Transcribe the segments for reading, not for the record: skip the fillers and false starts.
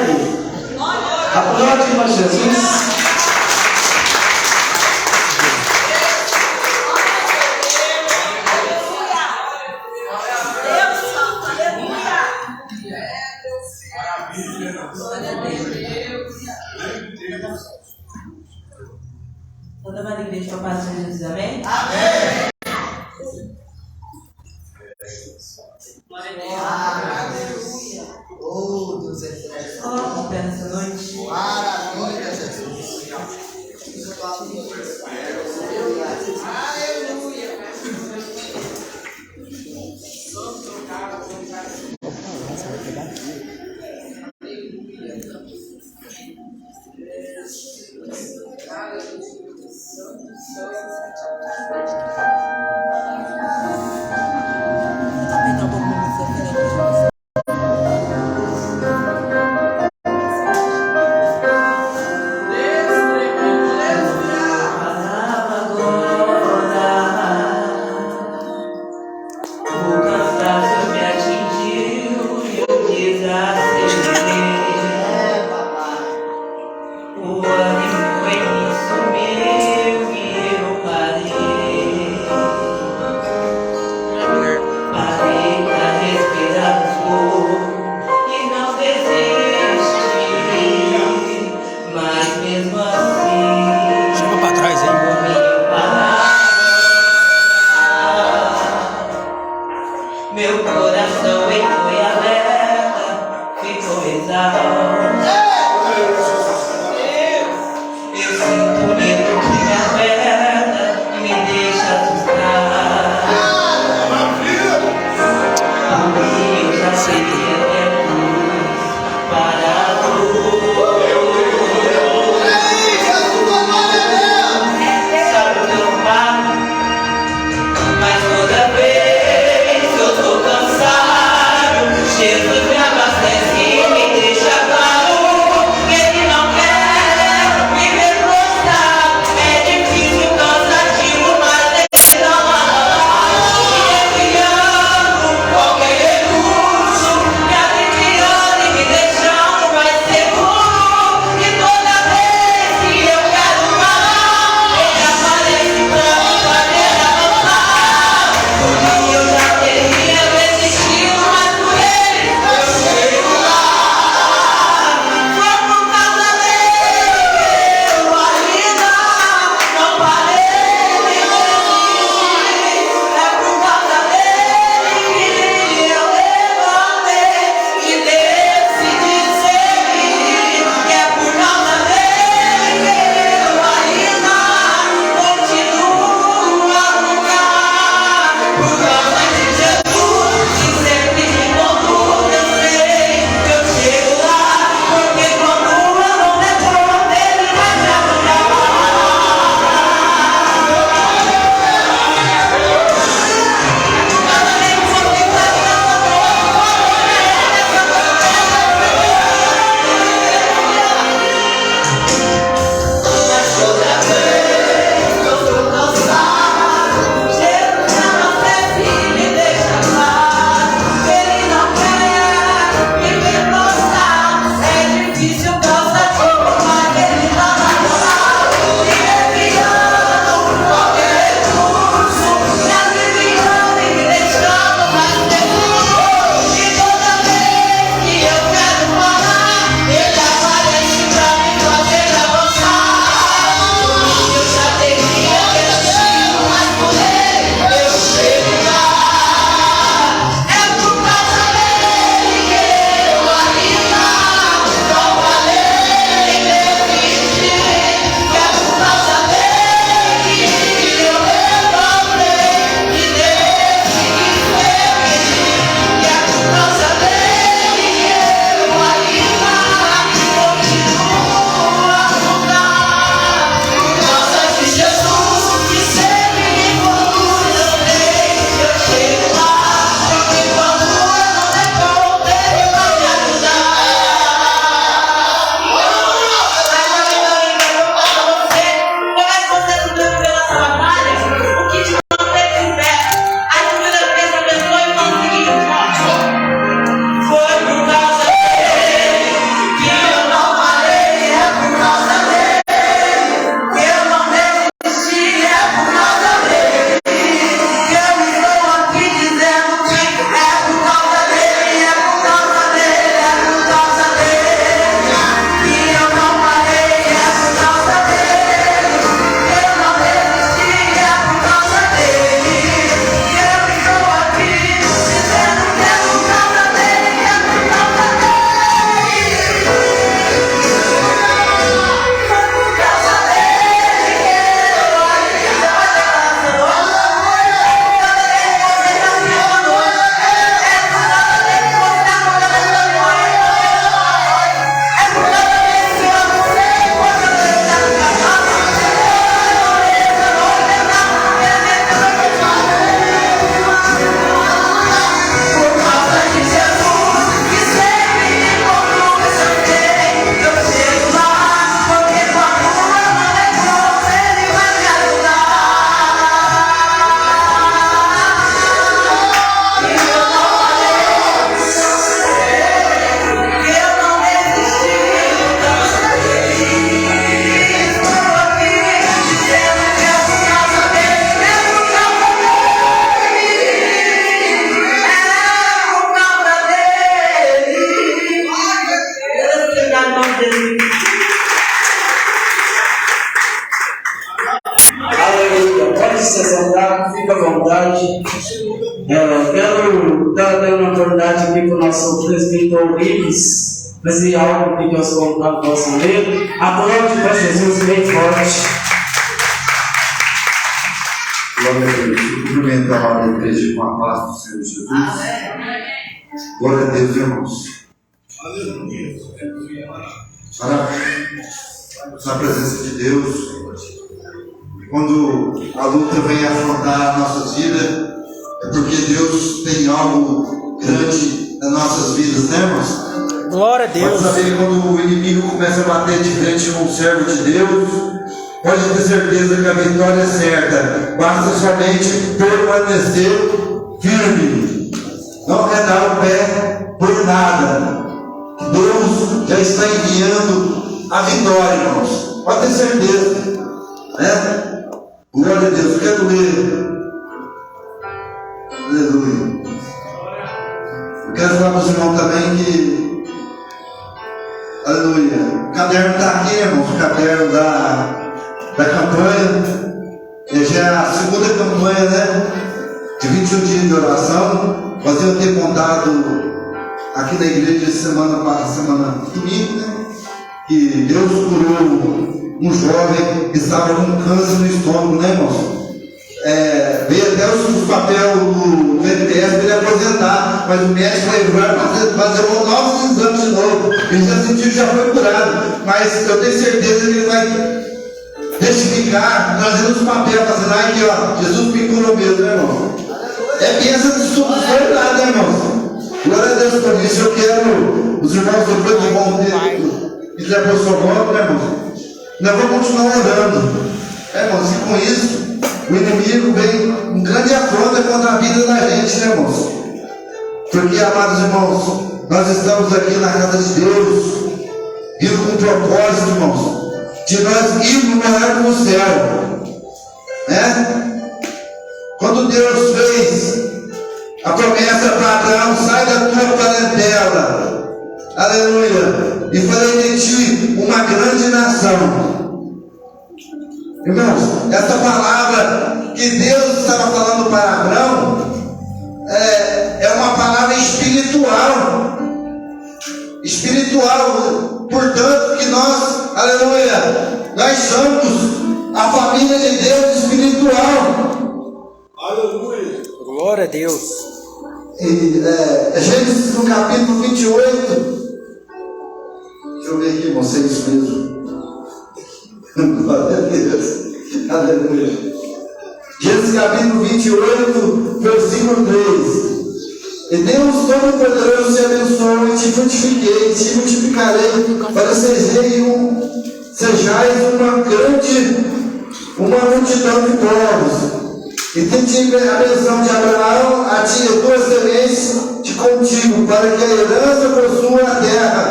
Ele. Aplaude, irmão Jesus. Toda a igreja para a paz de Jesus, amém? Amém. Oh, Deus é Deus. Coloca o pé nessa noite. Maravilha, Jesus. Aleluia. dando autoridade aqui para o nosso presbítero Ives, fazer algo que nós possam ler. Aplaude para Jesus bem forte. Glória a Deus. Cumprimento a amada igreja com a paz do Senhor Jesus. Glória a Deus, irmãos. Na presença de Deus, quando a luta vem afrontar nossas vidas, é porque Deus tem algo grande nas nossas vidas, né, irmãos? Glória a Deus. Pode saber quando o inimigo começa a bater de frente com o servo de Deus, pode ter certeza que a vitória é certa. Basta somente permanecer firme. Não arredar o pé por nada. Deus já está enviando a vitória, irmãos. Pode ter certeza. Né? Glória a Deus. Eu quero ler. Aleluia. Eu quero falar para os irmãos também que, aleluia, o caderno está aqui, irmãos, o caderno da campanha. Já é a segunda campanha, né? De 21 dias de oração. Nós íamos ter contado aqui na igreja semana domingo, né? Que Deus curou um jovem que estava com câncer no estômago, né, irmãos? Veio até os papéis do VTS para ele aposentar, mas o médico vai fazer novos exames de novo. Ele já sentiu que já foi curado, mas eu tenho certeza que ele vai testificar, trazendo os papéis, fazendo aqui, ó, Jesus me curou mesmo, né, irmão? É bênção de tudo, verdade, né, irmãos? Glória a Deus por isso. Eu quero, os irmãos depois que vão ter, que já por seu nome, né, irmãos? Nós vamos continuar orando, irmãos, e com isso o inimigo vem um grande afronta contra a vida da gente, né, irmãos? Porque, amados irmãos, nós estamos aqui na casa de Deus, vindo com um propósito, irmãos, de nós irmos morar no céu, né? Quando Deus fez a promessa para Abraão, sai da tua parentela, aleluia, e farei de ti uma grande nação. Irmãos, essa palavra que Deus estava falando para Abraão é uma palavra espiritual. Espiritual, portanto, que nós, aleluia, nós somos a família de Deus espiritual. Aleluia. Glória a Deus. E Gênesis no capítulo 28. Deixa eu ver aqui, irmão, se é isso mesmo. Glória a Deus. Aleluia. Gênesis capítulo 28, versículo 3. E Deus Todo-Poderoso te abençoou e te frutifiquei, te multiplicarei, para sejais uma multidão de povos. E te a benção de Abraão, a ti e tuas sementes de contigo, para que a herança possua a terra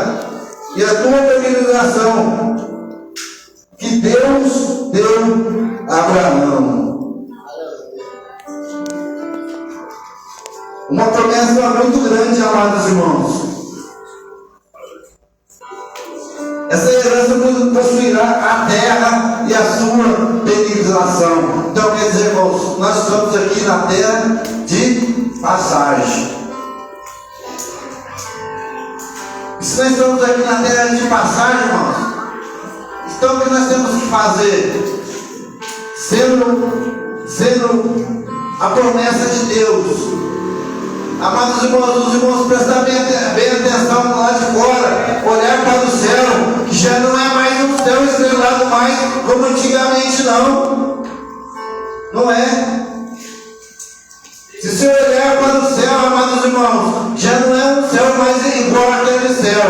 e a tua peregrinação, que Deus deu a Abraão. Uma promessa muito grande, amados irmãos. Essa herança possuirá a terra e a sua peregrinação. Então, quer dizer, irmãos, nós estamos aqui na terra de passagem. E se nós estamos aqui na terra de passagem, irmãos, então o que nós temos que fazer? Sendo a promessa de Deus. Amados irmãos, os irmãos prestar bem atenção lá de fora, olhar para o céu, que já não é mais um céu estrelado mais como antigamente, não. Não é? Se você olhar para o céu, amados irmãos, já não é um céu mais igual àquele céu.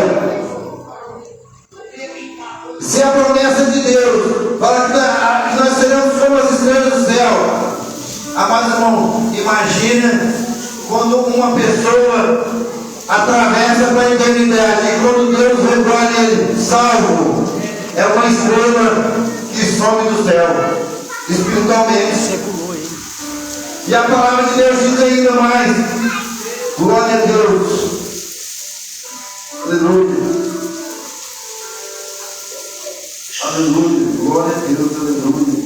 Se a promessa de Deus fala que nós seremos como as estrelas do céu, amados irmãos, imagina quando uma pessoa atravessa para a eternidade e quando Deus recolhe ele salvo, é uma estrela que sobe do céu, espiritualmente. E a palavra de Deus diz ainda mais: glória a Deus, aleluia, aleluia, glória a Deus, aleluia,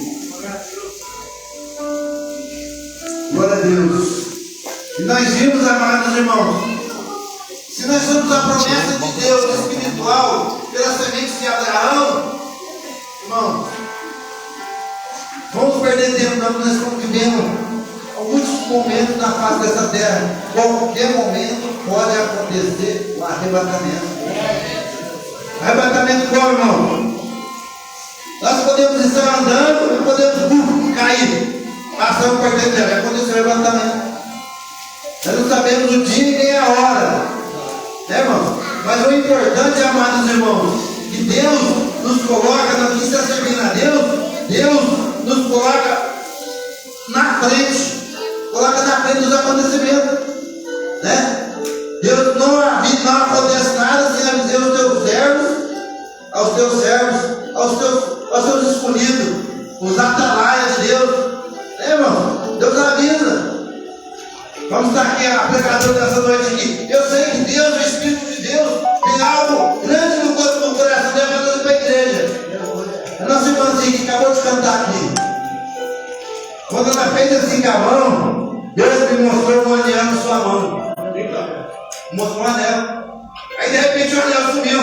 glória a Deus. E nós vimos, amados irmãos, imaginamos, nós estamos vivendo muitos momentos na face dessa terra. Qualquer momento pode acontecer o arrebatamento. Arrebatamento qual, irmão? Nós podemos estar andando e podemos cair. Passamos por dentro dela, aconteceu o arrebatamento. Nós não sabemos o dia e nem a hora, né, irmão? Mas o importante, amados irmãos, que Deus nos coloca, nós não está servindo a Deus, Deus nos coloca na frente dos acontecimentos, né? Deus não acontece nada sem avisar os teus servos, aos teus escolhidos, os atalaias de Deus, né, irmão? Deus avisa. Vamos estar aqui, a pregadora dessa noite aqui. Eu sei que Deus, o Espírito de Deus, tem algo grande no coração dela para a igreja. A nossa irmãzinha que acabou de cantar aqui, quando ela fez assim com a mão, Deus me mostrou um anel na sua mão. Mostrou um anel. Aí de repente o anel sumiu.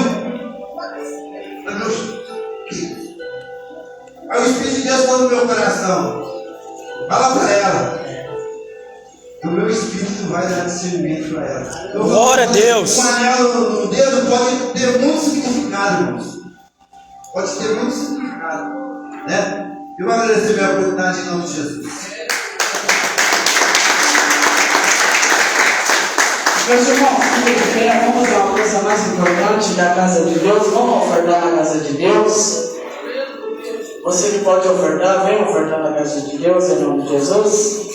Aí o Espírito de Deus falou no meu coração: fala para ela. O meu espírito vai dar discernimento para ela. Glória a Deus. Um anel no dedo pode ter muito significado, irmãos. Pode ter muito significado, né? Eu vou agradecer a minha oportunidade em nome de Jesus. Meus irmãos, vamos ver uma coisa mais importante da casa de Deus. Vamos ofertar na casa de Deus. Você que pode ofertar, vem ofertar na casa de Deus em nome de Jesus.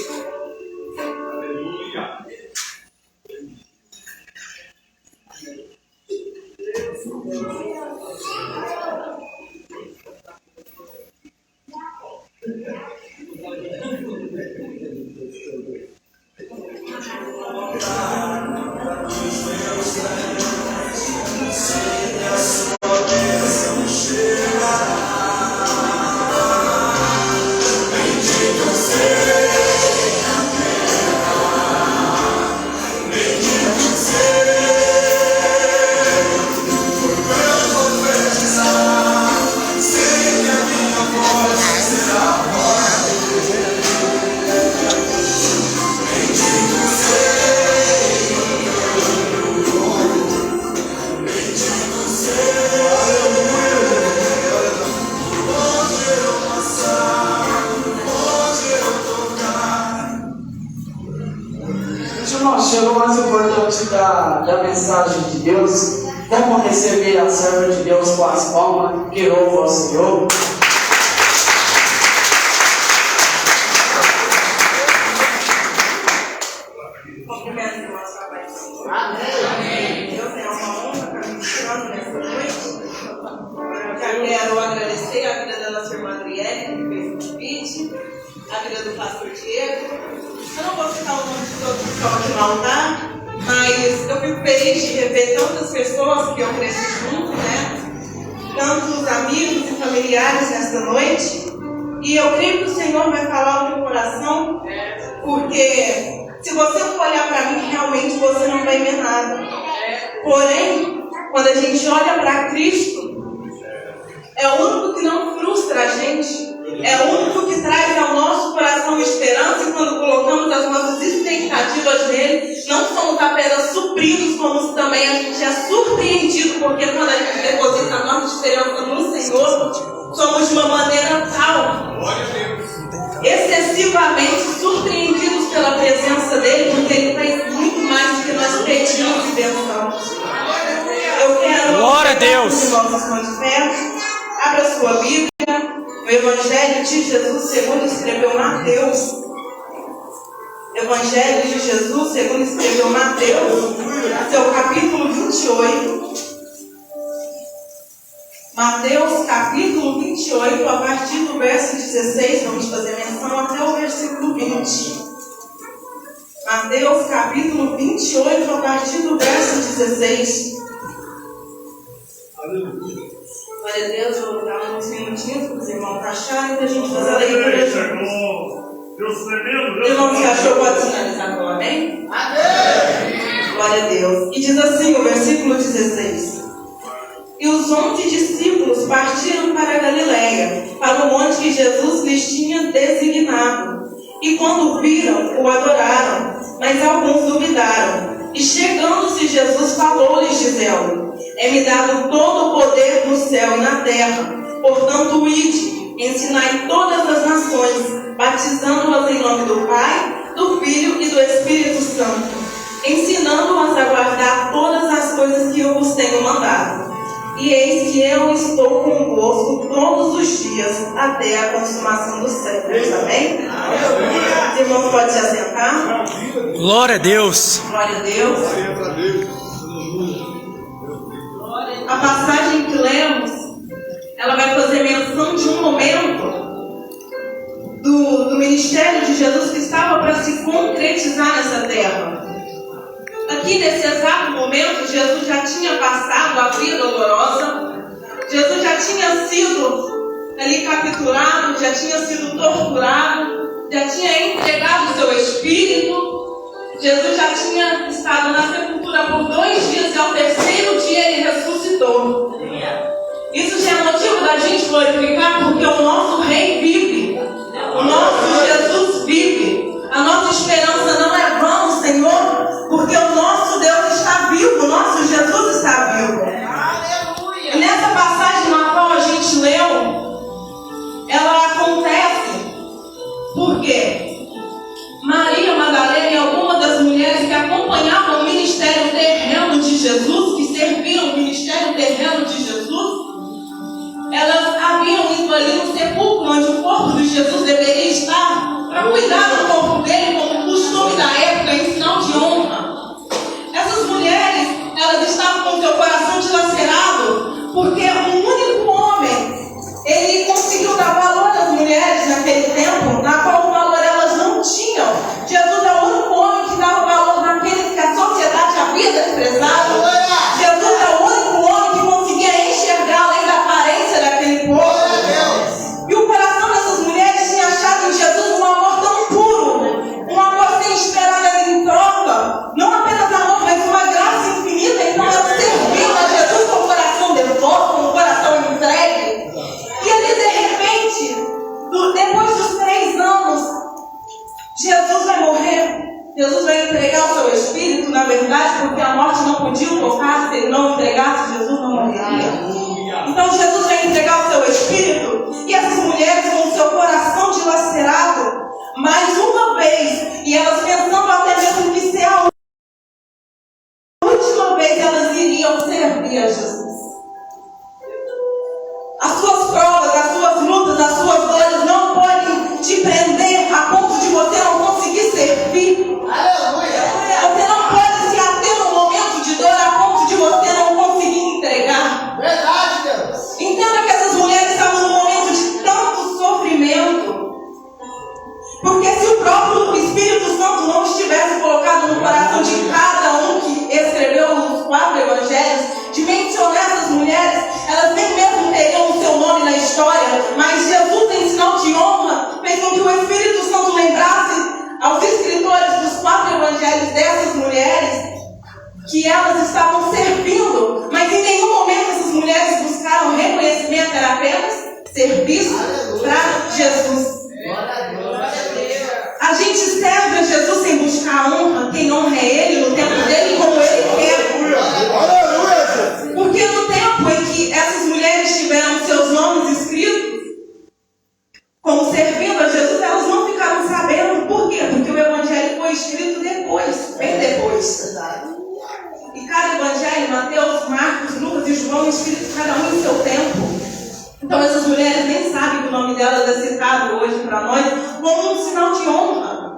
Chegou o mais importante da mensagem de Deus. Vamos receber a serva de Deus com as palmas, que louva ao Senhor. Cumprimento o nosso Pai do Senhor. Amém. Deus é uma honra para mim nessa noite. Eu já quero agradecer a vida da nossa irmã Adriele, que fez o convite, a vida do pastor Diego. Eu não vou citar o nome de todos que estão aqui no altar, mas eu fico feliz de rever tantas pessoas que eu cresci junto, né? Tantos amigos e familiares nesta noite. E eu creio que o Senhor vai falar no meu coração, porque se você for olhar para mim, realmente você não vai ver nada. Porém, quando a gente olha para Cristo, é o único que não frustra a gente. É o único que traz ao nosso coração esperança, e quando colocamos as nossas expectativas nele, não somos apenas supridos, como também a gente é surpreendido, porque quando a gente deposita a nossa esperança no Senhor, somos de uma maneira tal, excessivamente surpreendidos pela presença dele, porque ele faz muito mais do que nós pedimos e pensamos. Eu quero glória a Deus. Os irmãos estão de pé, abra sua Bíblia. O Evangelho de Jesus segundo escreveu Mateus. Evangelho de Jesus segundo escreveu Mateus, seu capítulo 28. Mateus capítulo 28, a partir do verso 16, vamos fazer menção até o versículo 20. Mateus capítulo 28, a partir do verso 16. Glória a Deus, eu vou dar uns minutinhos para os irmãos acharem para a gente fazer a leitura juntos. Irmão, que achou, pode sinalizar com amém? Amém! Glória a Deus. E diz assim o versículo 16: E os 11 discípulos partiram para a Galiléia, para o monte que Jesus lhes tinha designado. E quando viram, o adoraram, mas alguns duvidaram. E chegando-se Jesus falou-lhes, dizendo: É-me dado todo o poder no céu e na terra. Portanto, ide, ensinai todas as nações, batizando-as em nome do Pai, do Filho e do Espírito Santo, ensinando-as a guardar todas as coisas que eu vos tenho mandado. E eis que eu estou convosco todos os dias, até a consumação dos séculos. Amém? Os irmãos podem se assentar. Glória a Deus. Glória a Deus. A passagem que lemos, ela vai fazer menção de um momento do ministério de Jesus que estava para se concretizar nessa terra. Aqui nesse exato momento, Jesus já tinha passado a vida dolorosa, Jesus já tinha sido ali capturado, já tinha sido torturado, já tinha entregado o seu espírito. Jesus já tinha estado na sepultura por 2 dias e ao 3º dia ele ressuscitou. Isso já é motivo da gente glorificar, porque o nosso Rei vive, o nosso Jesus vive. A nossa esperança não é vã, Senhor, porque o nosso Deus está vivo, o nosso Jesus está vivo. Aleluia. E nessa passagem na qual a gente leu, ela acontece porque Maria Madalena e algumas das mulheres que acompanhavam o ministério terreno de Jesus, que serviam o ministério terreno de Jesus, elas haviam ido ali no sepulcro onde o corpo de Jesus deveria estar, para cuidar do corpo dele como costume da época, em sinal de honra. Essas mulheres, elas estavam com seu coração dilacerado, porque um único homem, ele conseguiu dar valor às mulheres naquele tempo, na qual o valor elas não tinham. Jesus é o único homem que dava valor naqueles que a sociedade havia desprezado. Jesus é o único homem que conseguia enxergar além da aparência daquele povo. E o coração dessas mulheres tinha achado em Jesus um amor tão puro, um amor sem esperar nada em troca, não apenas amor, mas uma graça infinita. Então elas serviam a Jesus com o coração devoto, com o coração entregue. E ali de repente, depois dos 3 anos, Jesus vai morrer. Jesus vai entregar o seu espírito, na verdade, porque a morte não podia o tocar. Se ele não entregasse, Jesus não morreria. Então Jesus vai entregar o seu espírito, e essas mulheres com o seu coração dilacerado, mais uma vez, e elas pensando até mesmo que ser a última vez elas iriam servir a Jesus. As suas provas, as suas lutas, as suas dores não podem te prender a ponto de você não conseguir servir. Aleluia! Você não pode se ater num momento de dor a ponto de você não conseguir entregar. Verdade, Deus. Entenda que essas mulheres estavam num momento de tanto sofrimento, porque se o próprio Espírito Santo não estivesse colocado no coração de cada um que escreveu os 4 evangelhos, de mencionar essas mulheres, elas nem mesmo teriam o seu nome na história, mas Jesus, em sinal de honra, fez com que o Espírito Santo lembrasse aos escritores dos 4 evangelhos dessas mulheres que elas estavam servindo, mas em nenhum momento essas mulheres buscaram reconhecimento, era apenas serviço para Jesus. A gente serve a Jesus sem buscar a honra. Quem honra é Ele no tempo dele, como Ele quer. Porque no tempo em que essas mulheres tiveram seus nomes escritos como servindo a Jesus, elas não ficaram sabendo. Por quê? Porque o evangelho foi escrito depois, bem depois. E cada evangelho, Mateus, Marcos, Lucas e João, escritos cada um em seu tempo. Então essas mulheres nem sabem que o nome delas é citado hoje para nós como um sinal de honra.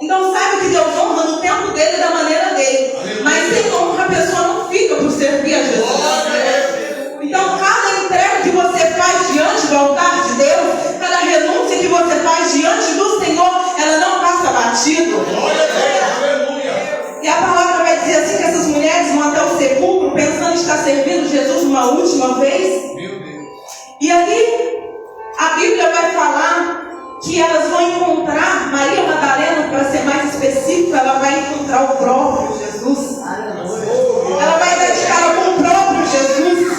Então saiba que Deus honra no tempo dele, da maneira dele. Mas sem honra a pessoa não fica por servir a Jesus. Então cada entrega que você faz diante do altar de Deus, cada renúncia que você faz diante do Senhor, ela não passa batido. E a palavra vai dizer assim que essas mulheres vão até o sepulcro pensando em estar servindo Jesus uma última vez. E ali a Bíblia vai falar que elas vão encontrar, Maria Madalena, para ser mais específico, ela vai encontrar o próprio Jesus. Ela vai dar de cara com o próprio Jesus.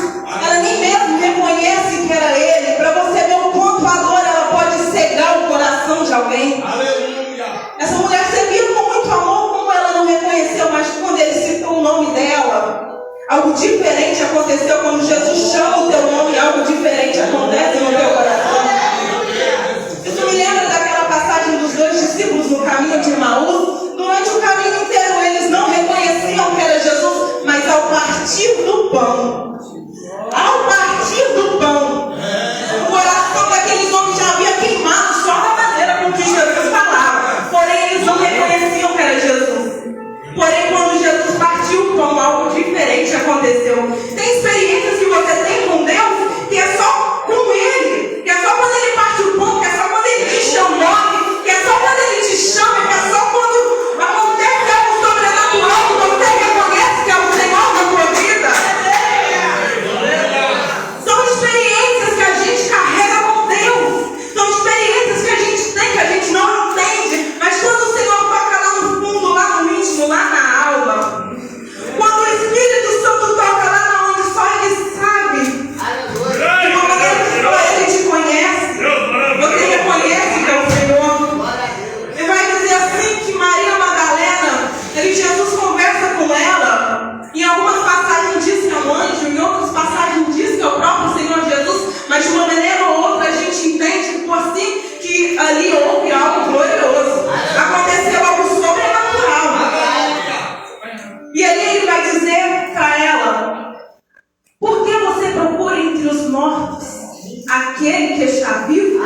aquele que está vivo?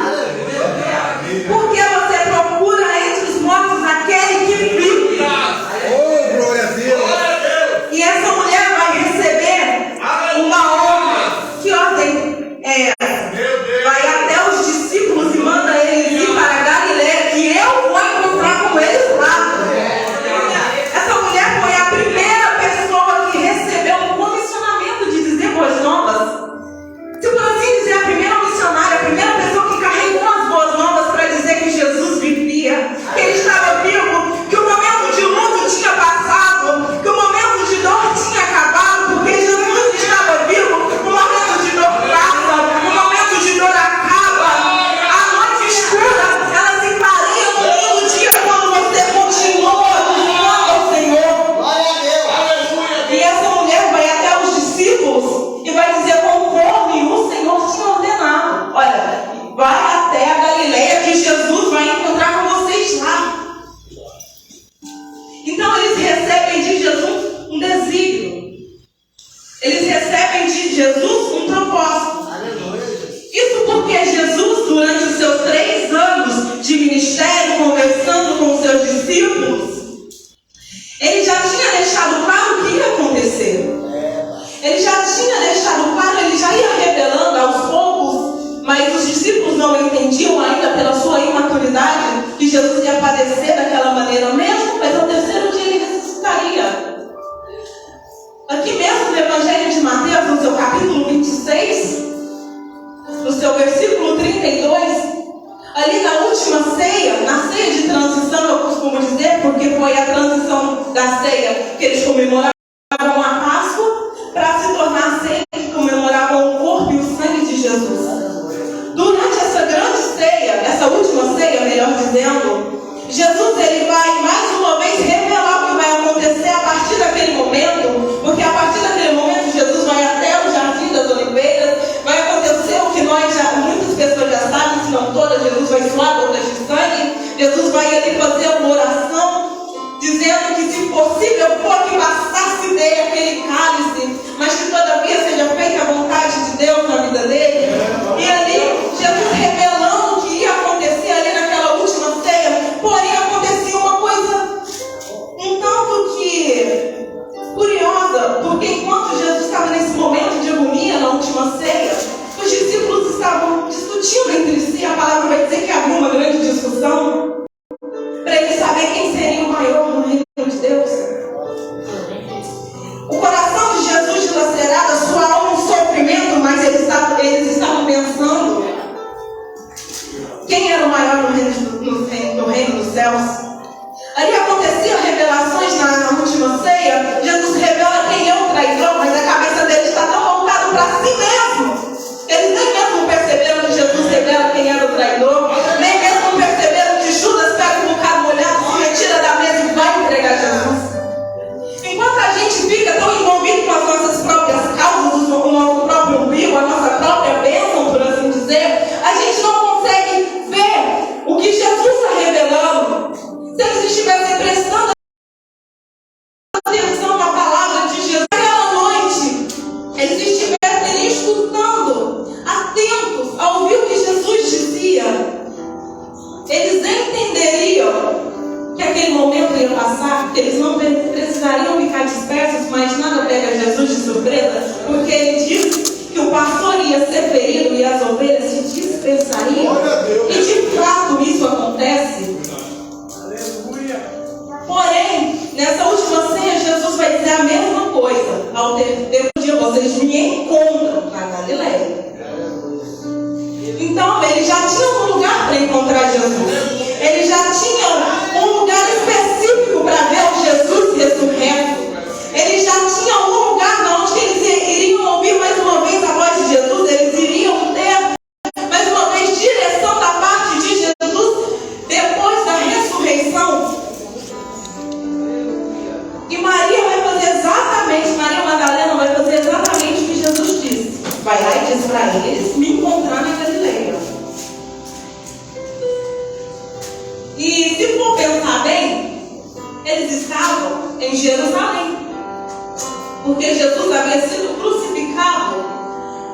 Porque você procura entre os mortos aquele que vive. Oh, glória a Deus! E essa mulher vai receber uma honra. Que ordem é essa? Vai até os discípulos e manda eles ir para a Galileia, que eu vou encontrar com eles lá. Essa mulher foi a primeira pessoa que recebeu um comissionamento de dizer boas novas. Se por assim dizer, a primeira missionária, a primeira pessoa que carregou as boas novas para dizer que Jesus vivia, que ele estava vivo, que o momento de luto tinha passado, que o momento de dor tinha acabado, porque Jesus estava vivo, o momento de dor passa, o momento de dor acaba, a noite escura, ela se clareia no lindo dia quando você continua buscando ao Senhor. E essa mulher vai até os discípulos e vai dizer conforme o Senhor tinha ordenado. Olha, vai até a Galileia que Jesus vai encontrar com vocês lá. Então eles recebem de Jesus um desígnio. Eles recebem de Jesus um propósito. Isso porque Jesus, durante os seus 3 anos de ministério, conversando com seus discípulos, ele já tinha deixado claro o que ia acontecer. Ele já tinha deixado claro, ele já ia revelando aos poucos, mas os discípulos não entendiam ainda pela sua imaturidade que Jesus ia padecer daquela maneira mesmo, mas ao 3º dia ele ressuscitaria. Aqui mesmo no Evangelho de Mateus, no seu capítulo 26, no seu versículo 32, ali na última ceia, na ceia de transição, eu costumo dizer, porque foi a transição da ceia que eles comemoravam a Páscoa, para se tornar a ceia que comemoravam o corpo e o sangue de Jesus. Durante essa grande ceia, essa última ceia, melhor dizendo, Jesus ele vai mais uma vez revelar o que vai acontecer a partir daquele momento, porque a partir daquele momento Jesus vai até o Jardim das Oliveiras, vai acontecer o que muitas pessoas já sabem, se não todas, Jesus vai suar gotas de sangue, Jesus vai ali fazer uma oração, dizendo que se possível for que passasse dele aquele cálice, mas que todavia seja feita a vontade de Deus na vida dele. E ali, Jesus revelando o que ia acontecer ali naquela última ceia, porém acontecia uma coisa um tanto que curiosa, porque enquanto Jesus estava nesse momento de agonia na última ceia, os discípulos estavam discutindo entre si, a palavra vai dizer que havia uma grande discussão, para eles saber quem seria o maior no reino de Deus. O coração de Jesus dilacerado, a sua alma em sofrimento, mas eles estavam pensando quem era o maior no reino dos céus. Ali aconteciam revelações na última ceia. Jesus revela quem é o traidor, mas a cabeça deles está tão voltada para si mesmo. Eles nem mesmo perceberam que Jesus revela quem era o traidor, nem mesmo perceberam que Judas pega um bocado molhado, se retira da mesa e vai entregar Jesus. Enquanto a gente fica tão envolvido com as nossas próprias causas, o nosso próprio umbigo, a nossa própria bênção, por assim dizer, a gente não consegue ver o que Jesus está revelando. Se eles estivessem prestando atenção na palavra de Jesus naquela noite, eles estivessem escutando, atentos a ouvir o que Jesus dizia, eles entenderiam que aquele momento ia passar, que eles não precisariam ficar dispersos, mas nada pega Jesus de surpresa, porque ele disse que o pastor ia ser ferido e as ovelhas se dispersariam. E de fato isso acontece. Porém, nessa última ceia, Jesus vai dizer a mesma coisa. Ao terceiro dia, vocês me encontram na Galileia. Então, ele já tinha um lugar para encontrar Jesus. Ele já tinha um lugar específico para ver o Jesus ressurreto. Ele já tinha um lugar onde eles iriam ouvir mais uma vez a voz de Jesus. Eles iriam ter mais uma vez direção da parte de Jesus depois da ressurreição. E Maria Madalena vai fazer exatamente o que Jesus disse. Vai lá e diz para eles me encontrar na Galileia. E se for pensar bem, eles estavam em Jerusalém. Porque Jesus havia sido crucificado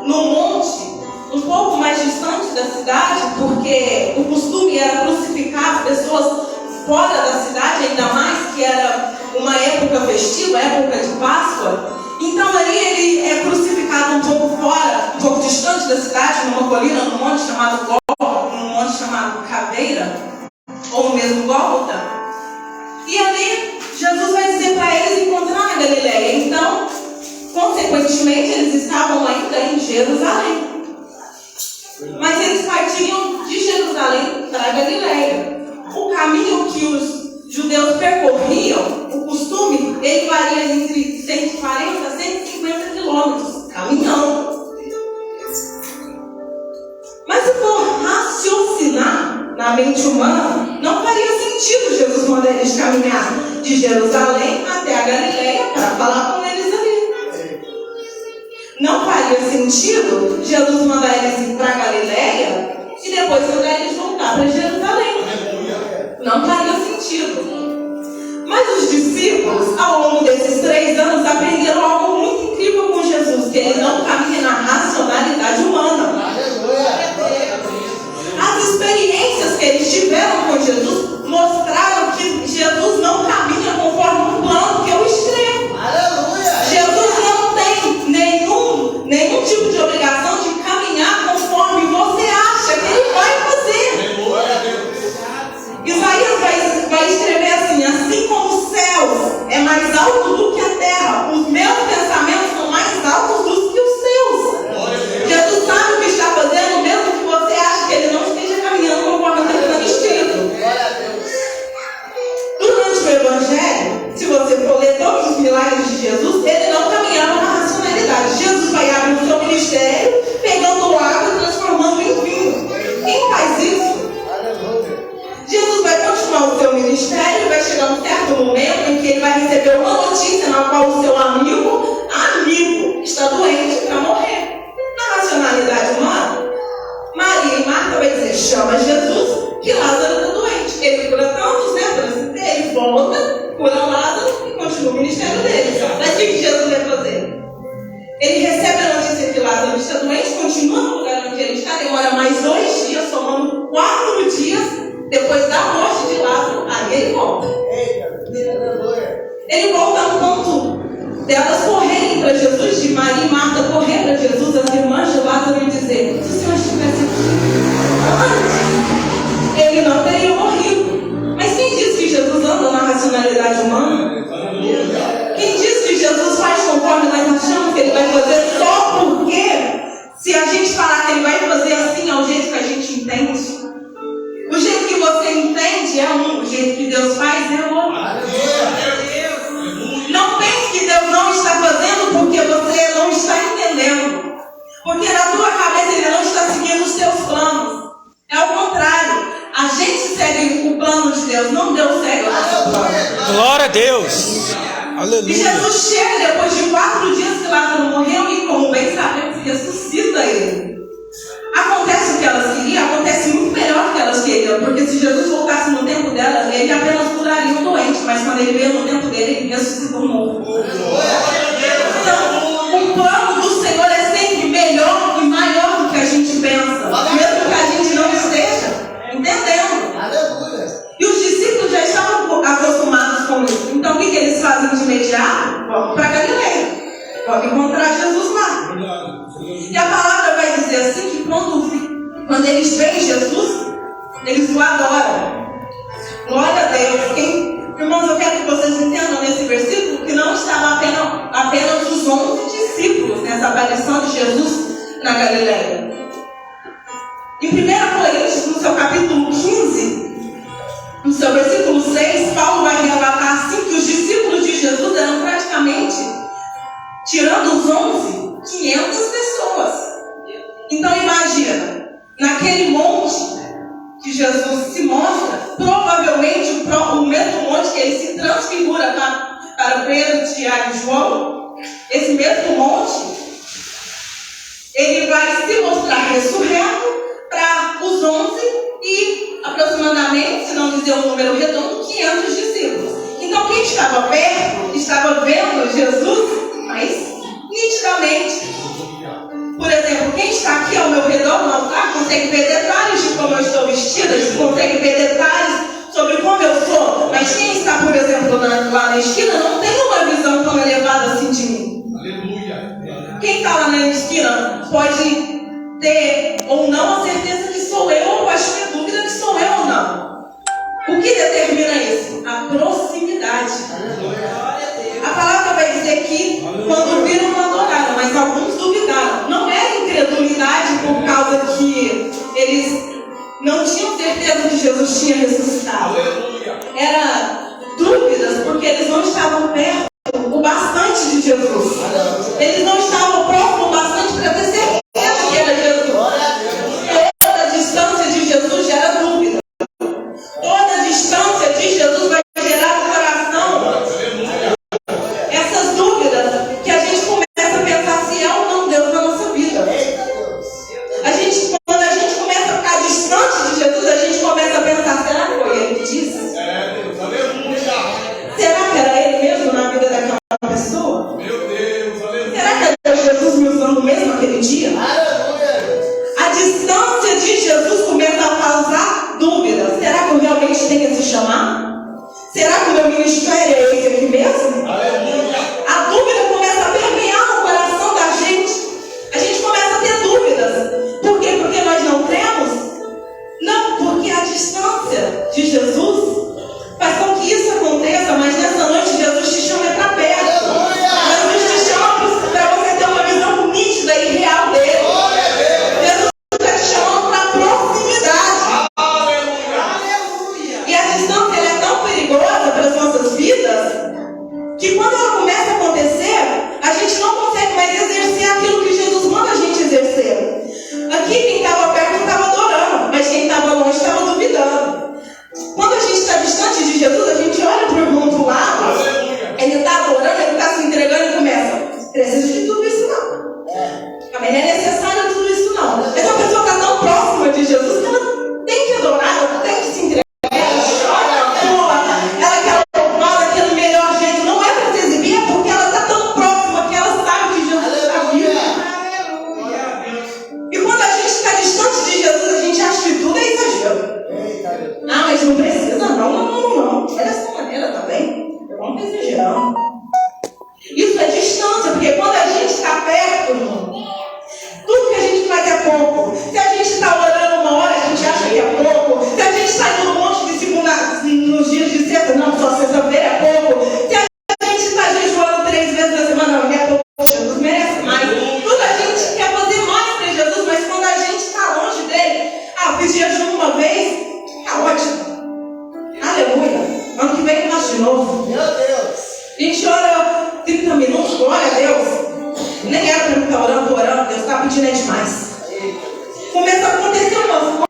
no monte um pouco mais distante da cidade, porque o costume era crucificar as pessoas fora da cidade, ainda mais que era uma época festiva, época de Páscoa. Então ali ele é crucificado um pouco fora, um pouco distante da cidade, numa colina, num monte chamado Gólgota, num monte chamado Caveira, ou mesmo Gólgota. E ali Jesus vai dizer para eles encontrar na Galileia. Então, consequentemente, eles estavam ainda em Jerusalém. Mas eles partiam de Jerusalém para a Galileia. O caminho que os judeus percorriam, o costume, ele varia entre 140 a 150 quilômetros, caminhando. Mas se for raciocinar na mente humana, não faria sentido Jesus mandar eles caminhar de Jerusalém até a Galileia para falar com eles ali. Não faria sentido Jesus mandar eles ir para a Galileia e depois mandar eles voltar para Jerusalém. Não faria sentido. Mas os discípulos, ao longo desses 3 anos, aprenderam algo muito incrível com Jesus, que ele não caminha na racionalidade humana. As experiências que eles tiveram com Jesus mostraram que Jesus não caminha conforme um plano que eu escrevo. Jesus não tem nenhum tipo de obrigação de caminhar conforme você acha que ele vai fazer. Isaías vai escrever assim como os céus é mais alto do que a terra, os meus pensamentos são mais altos do que os seus. Jesus sabe o que está fazendo, mesmo que você ache que ele não esteja caminhando conforme está escrito. Durante o Evangelho, se você for ler todos os milagres de Jesus, ele não caminhava na racionalidade. Jesus vai abrir o seu ministério, pegando água e transformando em vinho. Quem faz isso? Jesus vai continuar o seu ministério e vai chegar um certo momento em que ele vai receber uma notícia na qual o seu amigo está doente para morrer. Na racionalidade humana, Maria e Marta vai dizer, chama Jesus, que Lázaro está doente. Ele cura tantos, né? Ele volta, cura Lázaro e continua o ministério dele. Mas o que Jesus vai fazer? Ele recebe a notícia que Lázaro está doente, continua no lugar onde ele está, demora mais 2 dias, somando 4 dias depois da morte de Lázaro. Aí ele volta. Ele volta ao ponto delas correrem para Jesus, de Maria e Marta correr para Jesus, as irmãs de Lázaro, e dizer, se o Senhor estivesse aqui, ele não teria morrido. Mas quem diz que Jesus anda na racionalidade humana? Quem diz que Jesus faz conforme nós achamos que ele vai fazer só porque, se a gente falar que ele vai fazer assim, é o jeito que a gente entende? O jeito que você entende é um, o jeito que Deus faz é outro. Não pense que Deus não está fazendo porque você não está entendendo. Porque na tua cabeça ele não está seguindo os seus planos. É o contrário. A gente segue o plano de Deus, não Deus segue o nosso plano. Glória a Deus. Aleluia. E Jesus chega depois de 4 dias que Lázaro morreu e, como bem sabemos, ressuscita ele. Acontece o que elas queriam, acontece muito melhor do que elas queriam, porque se Jesus voltasse no tempo delas, ele apenas curaria um doente, mas quando ele veio no tempo dele, ele ressuscitou um morto. Então, o plano do Senhor é sempre melhor e maior do que a gente pensa, mesmo que a gente não esteja entendendo. E os discípulos já estavam acostumados com isso. Então, o que eles fazem de imediato? Vamos para Galileia. Vamos encontrar Jesus lá. E a palavra vai dizer assim que quando eles veem Jesus, eles o adoram. Glória a Deus. Irmãos, eu quero que vocês entendam nesse versículo que não estava apenas os 11 discípulos nessa aparição de Jesus na Galileia. Em 1 Coríntios, no seu capítulo 15, no seu versículo 6, Paulo vai relatar assim que os discípulos de Jesus eram praticamente, tirando os 11, 500 pessoas. Então imagina, naquele monte que Jesus se mostra, provavelmente o mesmo monte que ele se transfigura para Pedro, Tiago e João, esse mesmo monte, ele vai se mostrar ressurreto para os 11 e aproximadamente, se não dizer um número redondo, 500 discípulos. Então quem estava perto, estava vendo Jesus, mas nitidamente. Por exemplo, quem está aqui ao meu redor no altar consegue ver detalhes de como eu estou vestida, consegue ver detalhes sobre como eu sou, mas quem está, por exemplo, lá na esquina não tem uma visão tão elevada assim de mim. Aleluia. Quem está lá na esquina pode ter ou não a certeza que sou eu, ou pode ter dúvida que sou eu ou não. O que determina isso? A proximidade. A palavra vai dizer que quando viram não adoraram, mas alguns duvidaram. Não era incredulidade por causa que eles não tinham certeza que Jesus tinha ressuscitado. Era dúvidas porque eles não estavam perto o bastante de Jesus. Eles não estavam próximos o bastante para ter certeza que era Jesus. Toda a distância de Jesus gera dúvida. Toda a distância de Jesus vai gerar no coração essas dúvidas que a gente começa a pensar se é ou não Deus na nossa vida. Quando a gente começa a ficar distante de Jesus, a gente começa a pensar, será que foi ele que disse? Será que era ele mesmo na vida daquela pessoa? Será que era Jesus me usando mesmo aquele dia? A distância de Jesus começa a causar dúvidas. Será que eu realmente tenho esse chamado? Será que o meu ministério é esse aqui mesmo? A dúvida começa a permear no coração da gente. A gente começa a ter dúvidas. Por quê? Porque nós não cremos? Não, porque a distância de Jesus faz com que isso aconteça, mas nessa noite Jesus te chama para perto. Jesus te chama para você ter uma visão nítida e real dele. Jesus está te chamando para proximidade. E a distância ela é tão perigosa para as nossas vidas que quando ela começa a acontecer, a gente não consegue mais exercer aquilo que Jesus manda a gente exercer. Aqui quem estava perto estava adorando, mas quem estava longe estava duvidando. Quando a gente está distante de Jesus, a gente olha para o irmão do lado, ele está adorando, ele está se entregando e começa, preciso de tudo isso não. Também não é necessário tudo isso não. Essa pessoa está tão próxima de Jesus que ela tem que adorar, ela tem que se entregar. Ela chora, pula, ela quer louvar daquele melhor jeito. Não é para se exibir, é porque ela está tão próxima que ela sabe que Jesus está vivo. E quando a gente está distante de Jesus, a gente acha que tudo é exagero. Ah, mas não precisa, não. É dessa maneira também. Vamos exagerando. Isso é distância, porque quando a gente está perto, tudo que a gente faz é pouco. Se a gente está orando uma hora, a gente acha que é pouco. Se a gente está indo um monte de segunda, nos dias de sexta, não, só sexta-feira é pouco. Se a gente está jejuando 3 vezes na semana, não, é pouco. Jesus merece mais. Tudo a gente quer fazer mais para Jesus, mas quando a gente está longe dele, fiz jejum uma vez, tá ótimo. Aleluia. Ano que vem nós de novo. Meu Deus. A gente ora 30 minutos, glória a Deus. Nem era para mim estar orando, Deus está pedindo é demais. Começa a acontecer uma